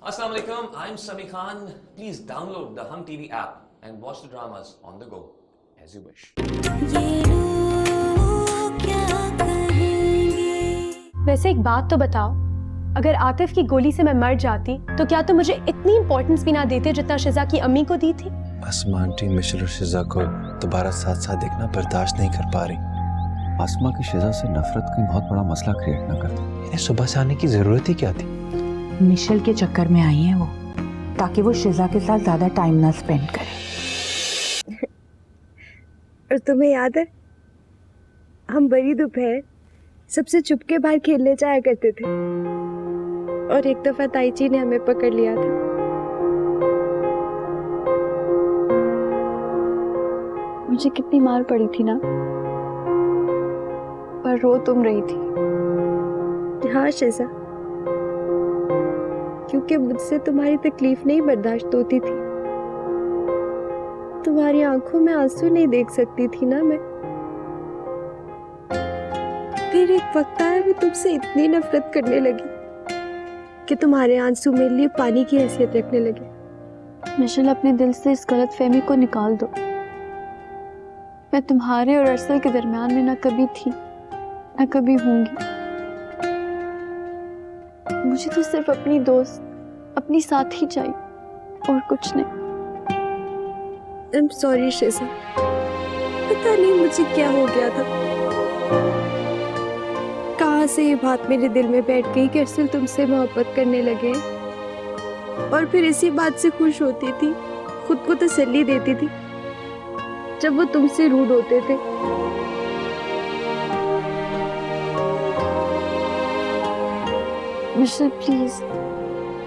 Assalamu alaikum, I'm Sami Khan. Please download the Hum TV app and watch the dramas on the go as you wish. वैसे एक बात तो बताओ, अगर आतिफ की गोली से मैं मर जाती तो क्या तुम मुझे इतनी इंपॉर्टेंस भी ना देते जितना शिजा की अम्मी को दी थी? आसमा आंटी मिशेल और शिजा को दोबारा साथ साथ देखना बर्दाश्त नहीं कर पा रही। आसमा की शिजा से नफरत कोई बहुत बड़ा मसला क्रिएट ना कर दे। इन्हें सुबह से आने की जरूरत ही क्या थी? मिशेल के चक्कर में आई है वो, ताकि वो शिजा के साथ ज्यादा टाइम ना स्पेंड करे। और तुम्हें याद है, हम बड़ी दोपहर सबसे चुपके बाहर खेलने जाया करते थे और एक दफा ताईची ने हमें पकड़ लिया था। मुझे कितनी मार पड़ी थी ना, पर रो तुम रही थी। हाँ शिजा, क्योंकि मुझसे तुम्हारी तकलीफ नहीं बर्दाश्त होती थी। तुम्हारी आंखों में आंसू नहीं देख सकती थी ना मैं। फिर एक वक्त आया, मैं तुमसे इतनी नफरत करने लगी कि तुम्हारे आंसू मेरे लिए पानी की हैसियत रखने लगे। मिशेल, अपने दिल से इस गलतफहमी को निकाल दो। मैं तुम्हारे और अरसल के दरमियान में ना कभी थी ना कभी होंगी। मुझे तो सिर्फ अपनी दोस्त, अपनी साथी चाहिए और कुछ नहीं। I'm sorry शिजा, पता नहीं मुझे क्या हो गया था। कहाँ से ये बात मेरे दिल में बैठ गई कि अरसल तुमसे मोहब्बत करने लगे, और फिर इसी बात से खुश होती थी, खुद को तसल्ली देती थी जब वो तुमसे रूड होते थे। मिशेल प्लीज,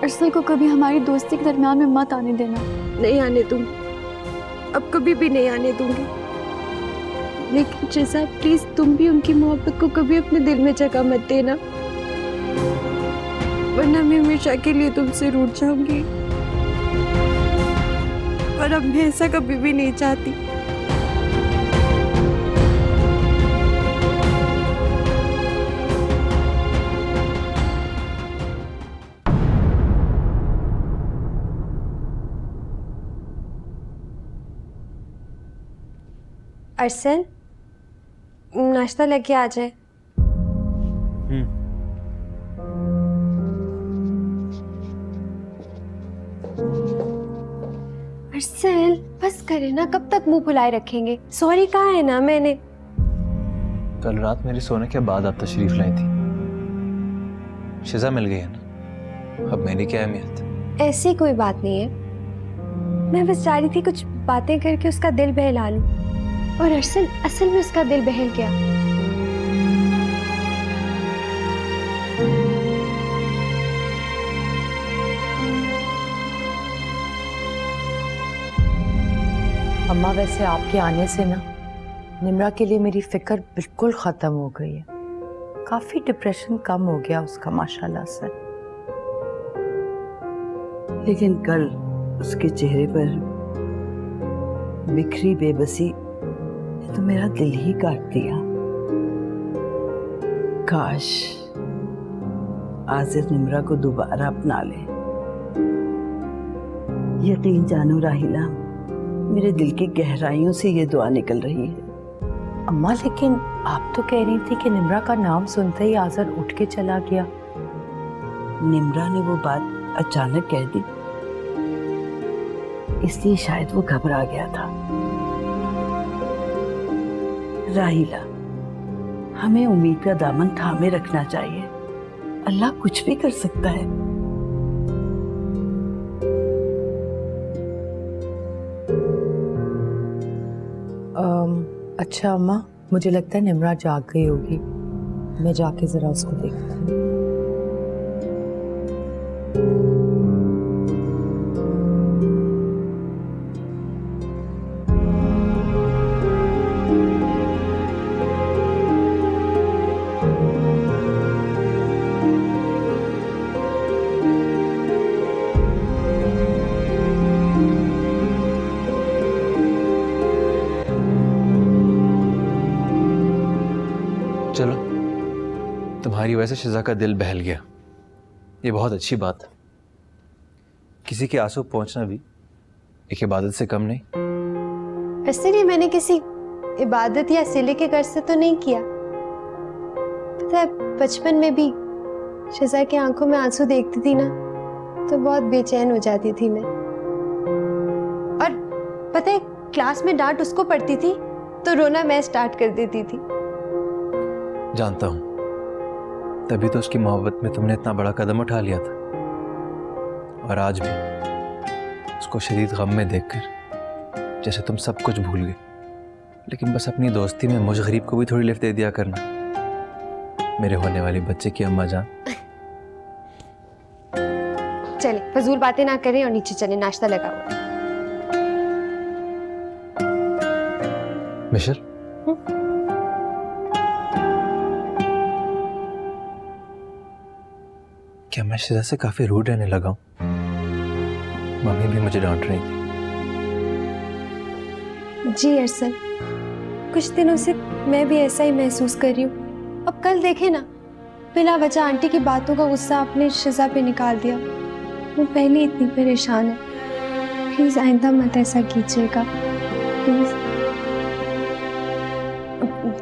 अरसल को कभी हमारी दोस्ती के दरमियान में मत आने देना। नहीं आने दूंगी, अब कभी भी नहीं आने दूंगी। लेकिन शिजा प्लीज, तुम भी उनकी मोहब्बत को कभी अपने दिल में जगह मत देना, वरना मैं हमेशा के लिए तुमसे रूठ जाऊंगी, और अब मैं ऐसा कभी भी नहीं चाहती। अरसल, नाश्ता लेके आ जाए। अरसल बस करे ना, कब तक मुंह फुलाए रखेंगे? सॉरी कहा है ना मैंने। कल रात मेरे सोने के बाद आप तशरीफ लाई थी। शिजा मिल गई है ना, अब मेरी क्या अहमियत? ऐसी कोई बात नहीं है, मैं बस जा रही थी कुछ बातें करके उसका दिल बहला लूं। और अरसल, असल में उसका दिल बहल गया। अम्मा, वैसे आपके आने से ना निम्रा के लिए मेरी फिक्र बिल्कुल खत्म हो गई है। काफी डिप्रेशन कम हो गया उसका माशाल्लाह से। लेकिन कल उसके चेहरे पर बिखरी बेबसी तो मेरा दिल ही काट दिया। काश आजिर निम्रा को दोबारा अपना ले। यकीन जानो राहिला, मेरे दिल की गहराइयों से ये दुआ निकल रही है। अम्मा, लेकिन आप तो कह रही थी कि निम्रा का नाम सुनते ही आज़र उठ के चला गया। निम्रा ने वो बात अचानक कह दी, इसलिए शायद वो घबरा गया था। राहिला, हमें उम्मीद का दामन थामे रखना चाहिए। अल्लाह कुछ भी कर सकता है। अच्छा अम्मा, मुझे लगता है निम्रा जाग गई होगी। मैं जाके जरा उसको देखती हूँ। चलो, तुम्हारी वजह से शिजा का दिल बहल गया, ये बहुत अच्छी बात है। किसी के आंसू पहुंचना भी एक इबादत से कम नहीं। इसलिए मैंने किसी इबादत या सिले के कर्ज से तो नहीं किया। पता है, बचपन में भी शिजा की आंखों में आंसू देखती थी ना तो बहुत बेचैन हो जाती थी मैं। और पता है, क्लास में डांट उसको पड़ती थी तो रोना मैं स्टार्ट कर देती थी। जानता हूं, तभी तो उसकी मोहब्बत में तुमने इतना बड़ा कदम उठा लिया था। और आज भी उसको शदीद गम में देखकर जैसे तुम सब कुछ भूल गए। लेकिन बस अपनी दोस्ती में मुझ गरीब को भी थोड़ी लिफ्ट दे दिया करना, मेरे होने वाले बच्चे की अम्मा जान। चले फजूल बातें ना करें और नीचे चले, नाश्ता लगा हुआ है। मिशर, क्या मैं शिजा से काफी रूड रहने लगा हूं? मम्मी भी मुझे डांट रही थी। जी अरसल, कुछ दिनों से मैं भी ऐसा ही महसूस कर रही हूँ। अब कल देखे ना, बिना वजह आंटी की बातों का गुस्सा आपने शिजा पे निकाल दिया। वो पहले इतनी परेशान है। प्लीज आइंदा मत ऐसा कीजिएगा प्लीज।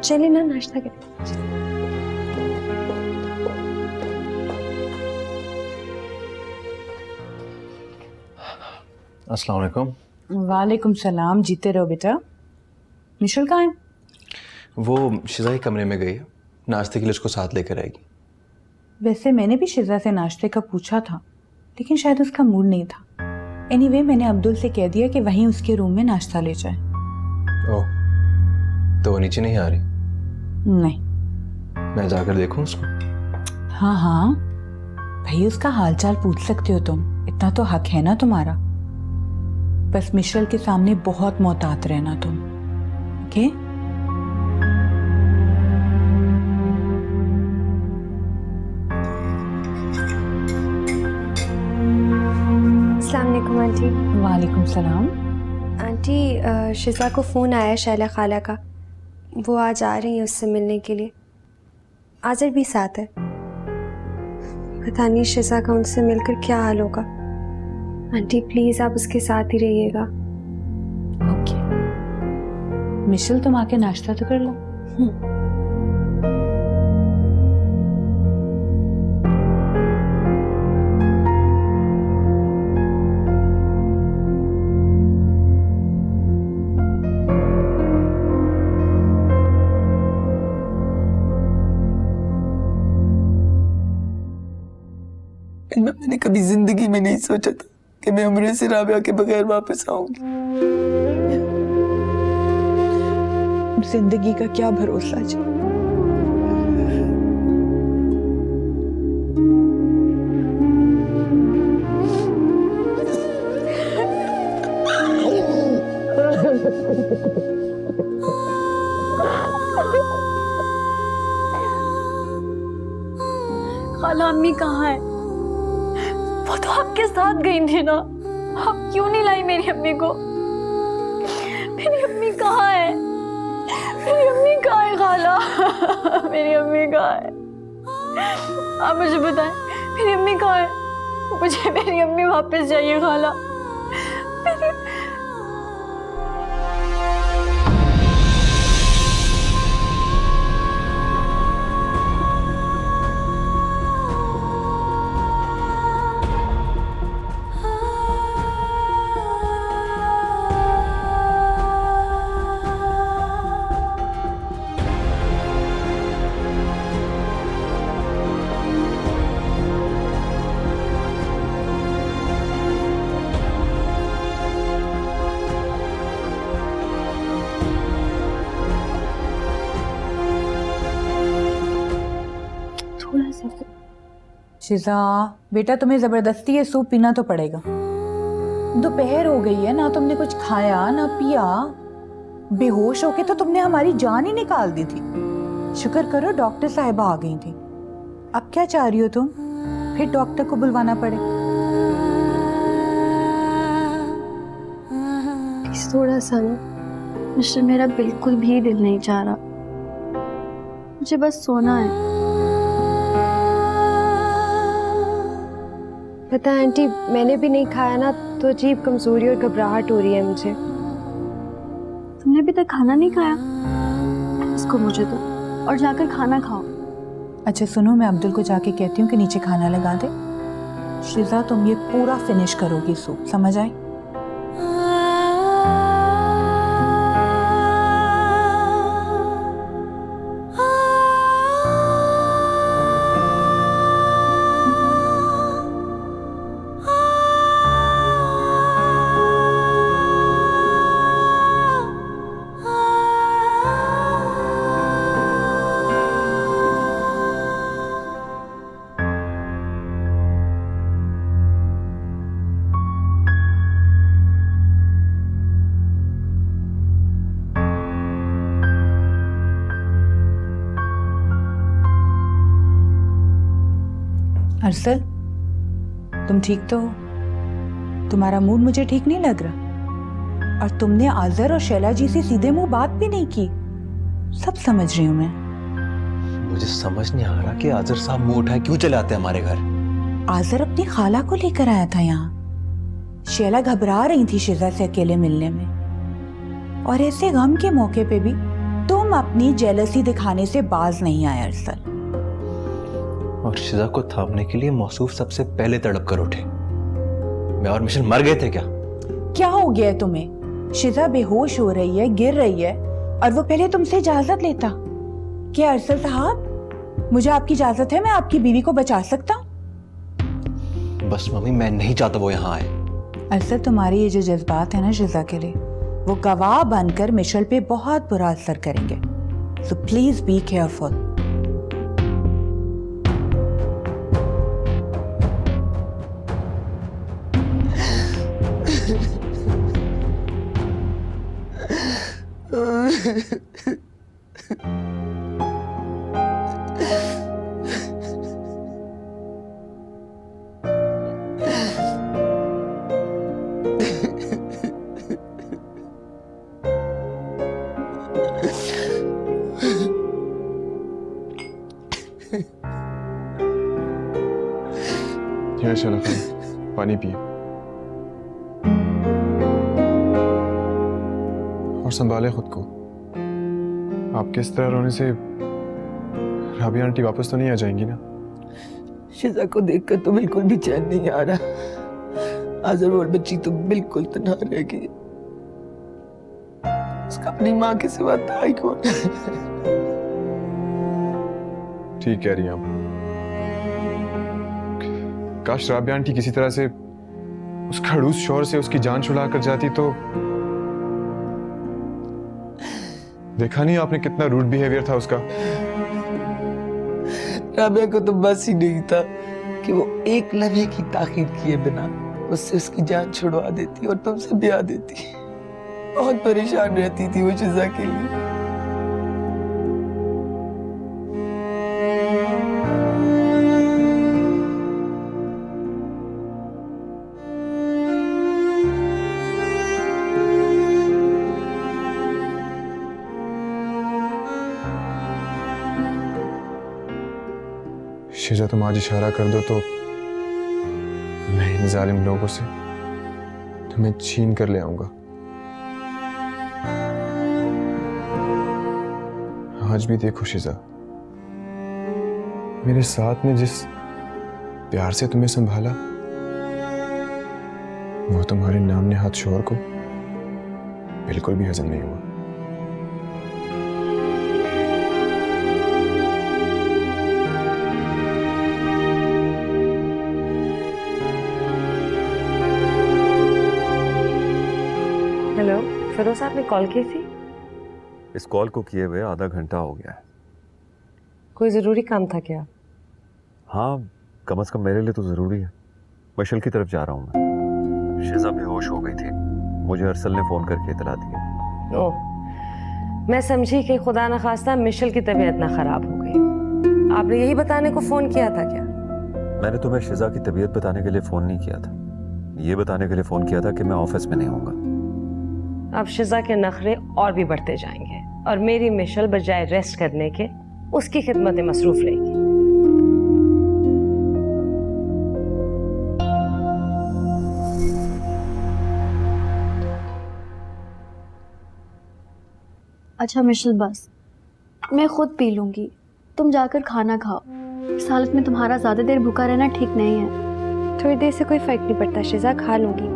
चले ना, नाश्ता करें। अस्सलाम वालेकुम। वालेकुम सलाम। जीते रहो बेटा। मिशल कहाँ है? वो शिजा के कमरे में गई है, नाश्ते के लिए उसको साथ लेकर आएगी। वैसे मैंने भी शिजा से नाश्ते का पूछा था, लेकिन शायद उसका मूड नहीं था। एनीवे, मैंने अब्दुल से कह दिया कि वहीं उसके रूम में नाश्ता ले जाए। ओह, तो वो नीचे नहीं आ रही? नहीं। मैं जाकर देखूं उसको? हाँ हाँ भाई, उसका हालचाल पूछ सकते हो तुम, इतना तो हक है ना तुम्हारा। बस मिशल के सामने बहुत मोहतात रहना तुम, ओके? अस्सलाम वालेकुम आंटी। वालेकुम सलाम। आंटी, शिजा को फ़ोन आया शैला खाला का, वो आज आ रही है उससे मिलने के लिए। आज़र भी साथ है। पता नहीं शिजा का उनसे मिलकर क्या हाल होगा। आंटी प्लीज़ आप उसके साथ ही रहिएगा। ओके मिशल, तुम आके नाश्ता तो कर लो। मैंने कभी जिंदगी में नहीं सोचा था कि मैं उम्र से राबिया के बगैर वापस आऊंगी। जिंदगी का क्या भरोसा जी। खाला अम्मी कहाँ है? वो तो आपके साथ गई थी ना, आप क्यों नहीं लाई मेरी अम्मी को? मेरी अम्मी कहाँ है? मेरी अम्मी कहाँ है खाला? मेरी अम्मी कहाँ है? आप मुझे बताएं, मेरी अम्मी कहाँ है? मुझे मेरी अम्मी वापस चाहिए खाला। मेरी... शिजा बेटा, तुम्हें जबरदस्ती ये सूप पीना तो पड़ेगा। दोपहर हो गई है ना, तुमने कुछ खाया ना पिया, बेहोश होके तो तुमने हमारी जान ही निकाल दी थी। शुक्र करो डॉक्टर साहिबा आ गई थी। अब क्या चाह रही हो तुम? फिर डॉक्टर को बुलवाना पड़े? थोड़ा सा ना। मिस्टर, मेरा बिल्कुल भी दिल नहीं चाह रहा, मुझे बस सोना है। पता है आंटी, मैंने भी नहीं खाया ना तो अजीब कमजोरी और घबराहट हो रही है मुझे। तुमने अभी तक खाना नहीं खाया? इसको मुझे दो और जाकर खाना खाओ। अच्छा सुनो, मैं अब्दुल को जाके कहती हूँ कि नीचे खाना लगा दे। शिजा तुम ये पूरा फिनिश करोगी सूप, समझ आई? अरसल, तुम ठीक तो हो? तुम्हारा मूड मुझे ठीक नहीं लग रहा। और तुमने आजर और शैला जी से सीधे मुंह बात भी नहीं की। सब समझ रही हूं मैं। मुझे समझ नहीं आ रहा कि आजर साहब मुंह उठाए क्यों चले आते हैं हमारे घर। आजर अपनी खाला को लेकर आया था यहाँ। शैला घबरा रही थी शिजा से अकेले मिलने में, और ऐसे गम के मौके पे भी तुम अपनी जेलसी दिखाने से बाज नहीं आए अरसल। और शिजा को थामने के लिए मौसूफ सबसे पहले तड़प कर उठे। मैं और मिशेल मर गए थे क्या? क्या हो गया है तुम्हें? शिजा बेहोश हो रही है, गिर रही है, और वो पहले तुमसे इजाजत लेता। क्या अरसल साहब, मुझे आपकी इजाजत है? मैं आपकी बीवी को बचा सकता हूँ। बस मम्मी, मैं नहीं चाहता वो यहाँ आए। अरसल, तुम्हारे ये जो जज्बात है ना शिजा के लिए, वो गवाह बनकर मिशेल पे बहुत बुरा असर करेंगे। So please be careful. ये शैला खान, पानी पिए और संभाले खुद को। आपके इस तरह रोने से राबिया आंटी वापस तो नहीं आ जाएंगी ना? शिजा को देखकर तो बिल्कुल भी चैन नहीं आ रहा। आजर और बच्ची तो बिल्कुल तन्हा रह गई। उसका अपनी माँ के सिवा था ही कौन? ठीक कह रही हैं आप। काश राबिया आंटी किसी तरह से उस खड़ूस शोर से उसकी जान छुड़ा कर जाती तो। देखा नहीं आपने कितना रूड बिहेवियर था उसका? राबिया को तो बस ही नहीं था कि वो एक लम्हे की ताखीर किए बिना उससे उसकी जान छुड़वा देती और तुमसे ब्याह देती। बहुत परेशान रहती थी वो शिजा के लिए। शिजा, तुम आज इशारा कर दो तो मैं इन जालिम लोगों से तुम्हें छीन कर ले आऊंगा। आज भी देखो शिजा, मेरे साथ में जिस प्यार से तुम्हें संभाला, वो तुम्हारे नाम नेहात शोहर को बिल्कुल भी हजम नहीं हुआ। हेलो, फिरोज साहब ने कॉल की थी? इस कॉल को किए हुए आधा घंटा हो गया है। कोई ज़रूरी काम था क्या? हाँ, कम से कम मेरे लिए तो ज़रूरी है। मशल की तरफ जा रहा हूँ मैं। शिजा बेहोश हो गई थी, मुझे अरसल ने फ़ोन करके इतला दिया। ओह, मैं समझी कि खुदा न खास्ता मिशेल की तबीयत ना ख़राब हो गई। आपने यही बताने को फ़ोन किया था क्या? मैंने तुम्हें शिजा की तबीयत बताने के लिए फ़ोन नहीं किया था, ये बताने के लिए फ़ोन किया था कि मैं ऑफिस में नहीं होऊंगा। अब शिजा के नखरे और भी बढ़ते जाएंगे और मेरी मिशेल बजाय रेस्ट करने के उसकी खिदमत में मसरूफ रहेगी। अच्छा मिशेल बस, मैं खुद पी लूँगी, तुम जाकर खाना खाओ। इस हालत में तुम्हारा ज़्यादा देर भूखा रहना ठीक नहीं है। थोड़ी देर से कोई फ़र्क नहीं पड़ता शिजा, खा लूँगी।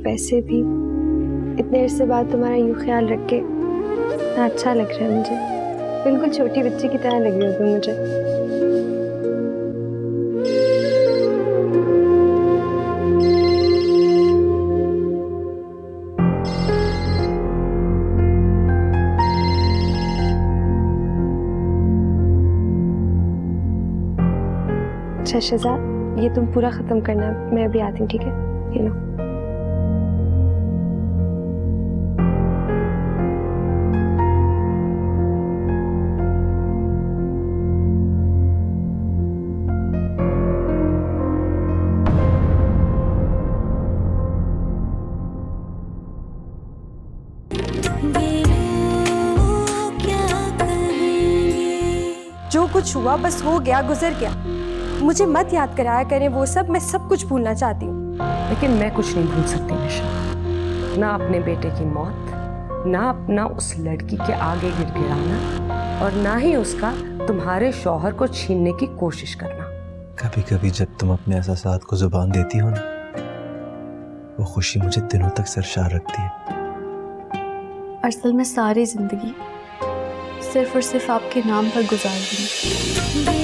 वैसे भी इतने अरसे बाद तुम्हारा यूँ ख्याल रख के इतना अच्छा लग रहा है मुझे। बिल्कुल छोटी बच्ची की तरह लग रही हो तुम मुझे। अच्छा शिजा, ये तुम पूरा ख़त्म करना, मैं अभी आती हूँ, ठीक है? ये लो। जो कुछ हुआ बस हो गया, गुजर गया। मुझे मत याद कराया करें वो सब, मैं सब कुछ भूलना चाहती हूँ। लेकिन मैं कुछ नहीं भूल सकती निशा, ना अपने बेटे की मौत, ना अपना उस लड़की के आगे गिड़गिड़ाना, और ना ही उसका तुम्हारे शौहर को छीनने की कोशिश करना। कभी कभी जब तुम अपने एहसासात को जुबान देती हो ना, वो खुशी मुझे दिनों तक सरशार रखती है। असल में सारी जिंदगी सिर्फ और सिर्फ आपके नाम पर गुजार दूंगी।